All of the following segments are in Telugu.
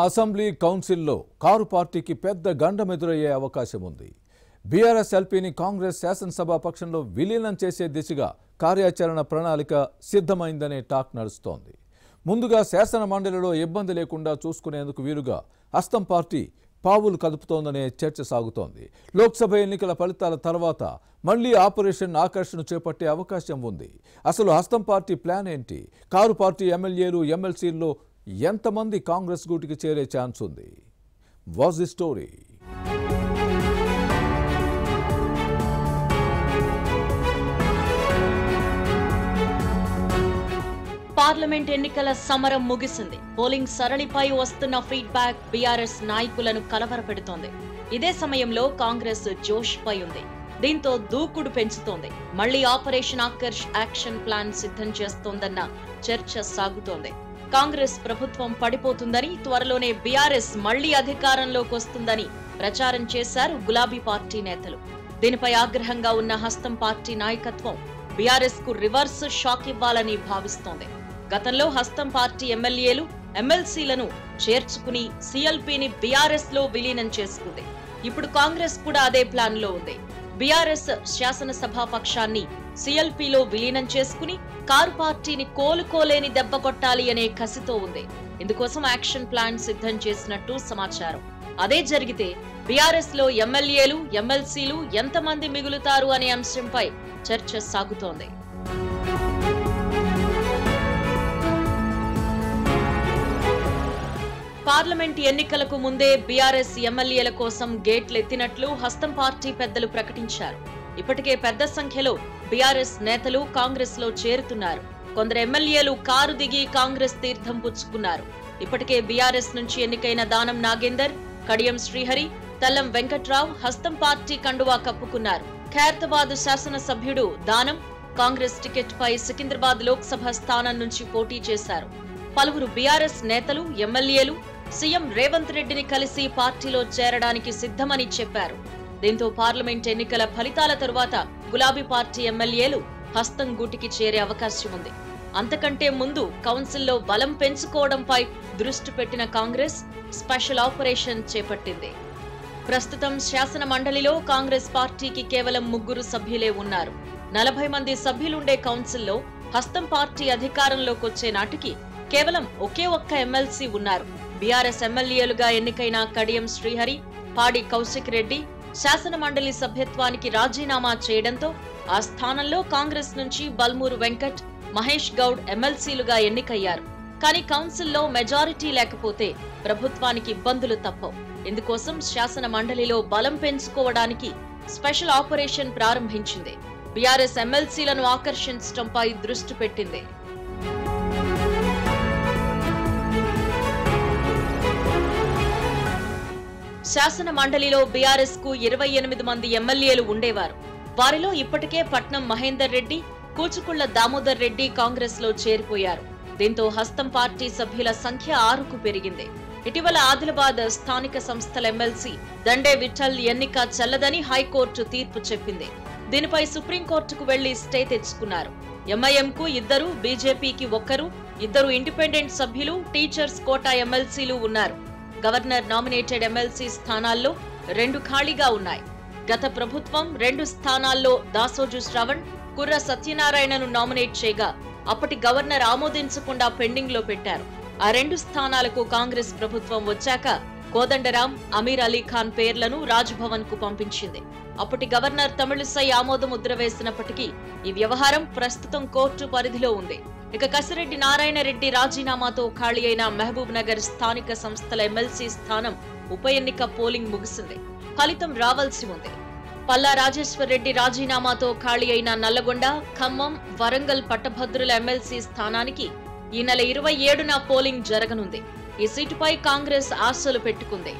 అసెంబ్లీ కౌన్సిల్లో కారు పార్టీకి పెద్ద గండం ఎదురయ్యే అవకాశం ఉంది. బీఆర్ఎస్ ఎల్పీని కాంగ్రెస్ శాసనసభ పక్షంలో విలీనం చేసే దిశగా కార్యాచరణ ప్రణాళిక సిద్ధమైందనే టాక్ నడుస్తోంది. ముందుగా శాసన మండలిలో ఇబ్బంది లేకుండా చూసుకునేందుకు వీలుగా హస్తం పార్టీ పావులు కదుపుతోందనే చర్చ సాగుతోంది. లోక్సభ ఎన్నికల ఫలితాల తర్వాత మళ్లీ ఆపరేషన్ ఆకర్షణ చేపట్టే అవకాశం ఉంది. అసలు హస్తం పార్టీ ప్లాన్ ఏంటి? కారు పార్టీ ఎమ్మెల్యేలు ఎమ్మెల్సీల్లో ఎంతమంది కాంగ్రెస్ గూటికి చేరే ఛాన్స్ ఉంది? Was the story? పార్లమెంట్ ఎన్నికల సమరం ముగిసింది. పోలింగ్ సరళిపై వస్తున్న ఫీడ్బ్యాక్ బీఆర్ఎస్ నాయకులను కలవరపెడుతోంది. ఇదే సమయంలో కాంగ్రెస్ జోష్ పై ఉంది. దీంతో దూకుడు పెంచుతోంది. మళ్లీ ఆపరేషన్ ఆకర్ష్ యాక్షన్ ప్లాన్ సిద్ధం చేస్తోందన్న చర్చ సాగుతోంది. కాంగ్రెస్ ప్రభుత్వం పడిపోతుందని, త్వరలోనే బీఆర్ఎస్ మళ్లీ అధికారంలోకి వస్తుందని ప్రచారం చేశారు గులాబీ పార్టీ నేతలు. దీనిపై ఆగ్రహంగా ఉన్న హస్తం పార్టీ నాయకత్వం బీఆర్ఎస్ కు రివర్స్ షాక్ ఇవ్వాలని భావిస్తోంది. గతంలో హస్తం పార్టీ ఎమ్మెల్యేలు ఎమ్మెల్సీలను చేర్చుకుని సీఎల్పీని బీఆర్ఎస్ లో విలీనం చేసుకుంది. ఇప్పుడు కాంగ్రెస్ కూడా అదే ప్లాన్ లో ఉంది. బీఆర్ఎస్ శాసనసభా పక్షాన్ని సీఎల్పీలో విలీనం చేసుకుని కారు పార్టీని కోలుకోలేని దెబ్బ కొట్టాలి అనే కసితో ఉంది. ఇందుకోసం యాక్షన్ ప్లాన్ సిద్ధం చేసినట్టు సమాచారం. అదే జరిగితే బీఆర్ఎస్ లో ఎమ్మెల్యేలు ఎమ్మెల్సీలు ఎంతమంది మిగులుతారు అనే అంశంపై చర్చ సాగుతోంది. పార్లమెంట్ ఎన్నికలకు ముందే బీఆర్ఎస్ ఎమ్మెల్యేల కోసం గేట్లెత్తినట్లు హస్తం పార్టీ పెద్దలు ప్రకటించారు. ఇప్పటికే పెద్ద సంఖ్యలో బీఆర్ఎస్ నేతలు కాంగ్రెస్ లో చేరుతున్నారు. కొందరు ఎమ్మెల్యేలు కారు దిగి కాంగ్రెస్ తీర్థం పుచ్చుకున్నారు. ఇప్పటికే బీఆర్ఎస్ నుంచి ఎన్నికైన దానం నాగేందర్, కడియం శ్రీహరి, తల్లం వెంకట్రావు హస్తం పార్టీ కండువా కప్పుకున్నారు. ఖైరతాబాద్ శాసనసభ్యుడు దానం కాంగ్రెస్ టికెట్ పై సికింద్రాబాద్ లోక్సభ స్థానం నుంచి పోటీ చేశారు. పలువురు బీఆర్ఎస్ నేతలు ఎమ్మెల్యేలు సీఎం రేవంత్ రెడ్డిని కలిసి పార్టీలో చేరడానికి సిద్ధమని చెప్పారు. దీంతో పార్లమెంట్ ఎన్నికల ఫలితాల తరువాత గులాబీ పార్టీ ఎమ్మెల్యేలు హస్తం గూటికి చేరే అవకాశం ఉంది. అంతకంటే ముందు కౌన్సిల్లో బలం పెంచుకోవడంపై దృష్టి పెట్టిన కాంగ్రెస్ స్పెషల్ ఆపరేషన్ చేపట్టింది. ప్రస్తుతం శాసన మండలిలో కాంగ్రెస్ పార్టీకి కేవలం 3 సభ్యులే ఉన్నారు. 40 మంది సభ్యులుండే కౌన్సిల్లో హస్తం పార్టీ అధికారంలోకి వచ్చే నాటికి కేవలం ఒకే ఒక్క ఎమ్మెల్సీ ఉన్నారు. బీఆర్ఎస్ ఎమ్మెల్యేలుగా ఎన్నికైన కడియం శ్రీహరి, పాడి కౌశిక్ రెడ్డి శాసన మండలి సభ్యత్వానికి రాజీనామా చేయడంతో ఆ స్థానంలో కాంగ్రెస్ నుంచి బల్మూరు వెంకట్, మహేష్ గౌడ్ ఎమ్మెల్సీలుగా ఎన్నికయ్యారు. కానీ కౌన్సిల్లో మెజారిటీ లేకపోతే ప్రభుత్వానికి ఇబ్బందులు తప్పవు. ఇందుకోసం శాసన మండలిలో బలం పెంచుకోవడానికి స్పెషల్ ఆపరేషన్ ప్రారంభించింది. బీఆర్ఎస్ ఎమ్మెల్సీలను ఆకర్షించడంపై దృష్టి పెట్టింది. శాసన మండలిలో బీఆర్ఎస్ కు 28 మంది ఎమ్మెల్యేలు ఉండేవారు. వారిలో ఇప్పటికే పట్నం మహేందర్ రెడ్డి, కూచుకుళ్ల దామోదర్ రెడ్డి కాంగ్రెస్ లో చేరిపోయారు. దీంతో హస్తం పార్టీ సభ్యుల సంఖ్య 6కు పెరిగింది. ఇటీవల ఆదిలాబాద్ స్థానిక సంస్థల ఎమ్మెల్సీ దండే విఠల్ ఎన్నిక చెల్లదని హైకోర్టు తీర్పు చెప్పింది. దీనిపై సుప్రీంకోర్టుకు వెళ్లి స్టే తెచ్చుకున్నారు. ఎంఐఎంకు 2, బీజేపీకి 1, 2 ఇండిపెండెంట్ సభ్యులు, టీచర్స్ కోటా ఎమ్మెల్సీలు ఉన్నారు. గవర్నర్ నామినేటెడ్ ఎమ్మెల్సీ స్థానాల్లో 2 ఖాళీగా ఉన్నాయి. గత ప్రభుత్వం 2 స్థానాల్లో దాసోజు శ్రవణ్, కుర్ర సత్యనారాయణను నామినేట్ చేయగా అప్పటి గవర్నర్ ఆమోదించకుండా పెండింగ్ లో పెట్టారు. ఆ 2 స్థానాలకు కాంగ్రెస్ ప్రభుత్వం వచ్చాక కోదండరాం, అమీర్ అలీ ఖాన్ పేర్లను రాజ్భవన్ కు పంపించింది. అప్పటి గవర్నర్ తమిళిసై ఆమోద ముద్ర వేసినప్పటికీ ఈ వ్యవహారం ప్రస్తుతం కోర్టు పరిధిలో ఉంది. ఇక కసిరెడ్డి నారాయణ రెడ్డి రాజీనామాతో ఖాళీ అయిన మహబూబ్ నగర్ స్థానిక సంస్థల ఎమ్మెల్సీ స్థానం ఉప ఎన్నిక పోలింగ్ ముగిసింది. ఫలితం రావాల్సి ఉంది. పల్లా రాజేశ్వర్ రెడ్డి రాజీనామాతో ఖాళీ అయిన నల్లగొండ, ఖమ్మం, వరంగల్ పట్టభద్రుల ఎమ్మెల్సీ స్థానానికి ఈ నెల 27న పోలింగ్ జరగనుంది. ఈ సీటుపై కాంగ్రెస్ ఆశలు పెట్టుకుంది.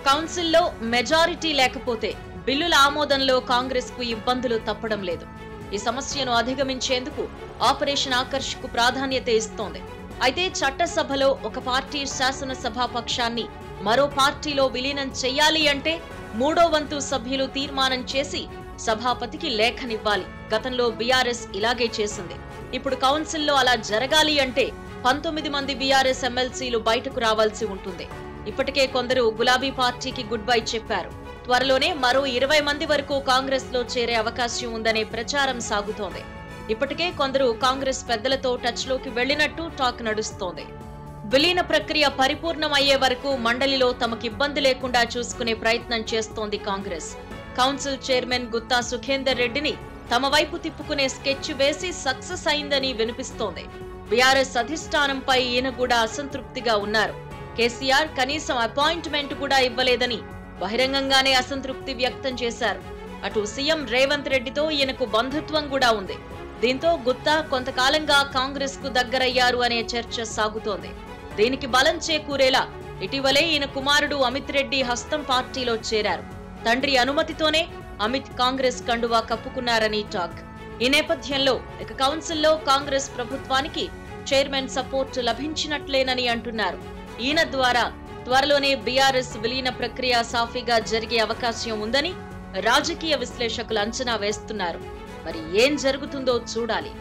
కౌన్సిల్లో మెజారిటీ లేకపోతే బిల్లుల ఆమోదంలో కాంగ్రెస్ కు ఇబ్బందులు తప్పడం లేదు. ఈ సమస్యను అధిగమించేందుకు ఆపరేషన్ ఆకర్ష్ కు ప్రాధాన్యత ఇస్తోంది. అయితే చట్టసభలో ఒక పార్టీ శాసనసభా పక్షాన్ని మరో పార్టీలో విలీనం చేయాలి అంటే మూడో వంతు సభ్యులు తీర్మానం చేసి సభాపతికి లేఖనివ్వాలి. గతంలో బీఆర్ఎస్ ఇలాగే చేసింది. ఇప్పుడు కౌన్సిల్లో అలా జరగాలి అంటే 19 మంది బీఆర్ఎస్ ఎమ్మెల్సీలు బయటకు రావాల్సి ఉంటుంది. ఇప్పటికే కొందరు గులాబీ పార్టీకి గుడ్ బై చెప్పారు. త్వరలోనే మరో 20 మంది వరకు కాంగ్రెస్ లో చేరే అవకాశం ఉందనే ప్రచారం సాగుతోంది. ఇప్పటికే కొందరు కాంగ్రెస్ పెద్దలతో టచ్ లోకి వెళ్లినట్టు టాక్ నడుస్తోంది. విలీన ప్రక్రియ పరిపూర్ణమయ్యే వరకు మండలిలో తమకు ఇబ్బంది లేకుండా చూసుకునే ప్రయత్నం చేస్తోంది కాంగ్రెస్. కౌన్సిల్ చైర్మన్ గుత్తా సుఖేందర్ రెడ్డిని తమ వైపు తిప్పుకునే స్కెచ్ వేసి సక్సెస్ అయిందని వినిపిస్తోంది. బీఆర్ఎస్ అధిష్టానంపై ఈయన కూడా అసంతృప్తిగా ఉన్నారు. కేసీఆర్ కనీసం అపాయింట్మెంట్ కూడా ఇవ్వలేదని బహిరంగంగానే అసంతృప్తి వ్యక్తం చేశారు. అటు సీఎం రేవంత్ రెడ్డితో ఈయనకు బంధుత్వం కూడా ఉంది. దీంతో గుత్తా కొంతకాలంగా కాంగ్రెస్ కు దగ్గరయ్యారు అనే చర్చ సాగుతోంది. దీనికి బలం చేకూరేలా ఇటీవలే ఈయన కుమారుడు అమిత్ రెడ్డి హస్తం పార్టీలో చేరారు. తండ్రి అనుమతితోనే అమిత్ కాంగ్రెస్ కండువా కప్పుకున్నారని టాక్. ఈ నేపథ్యంలో ఇక కౌన్సిల్లో కాంగ్రెస్ ప్రభుత్వానికి చైర్మన్ సపోర్ట్ లభించినట్లేనని అంటున్నారు. ఈయన ద్వారా త్వరలోనే బీఆర్ఎస్ విలీన ప్రక్రియ సాఫీగా జరిగే అవకాశం ఉందని రాజకీయ విశ్లేషకులు అంచనా వేస్తున్నారు. మరి ఏం జరుగుతుందో చూడాలి.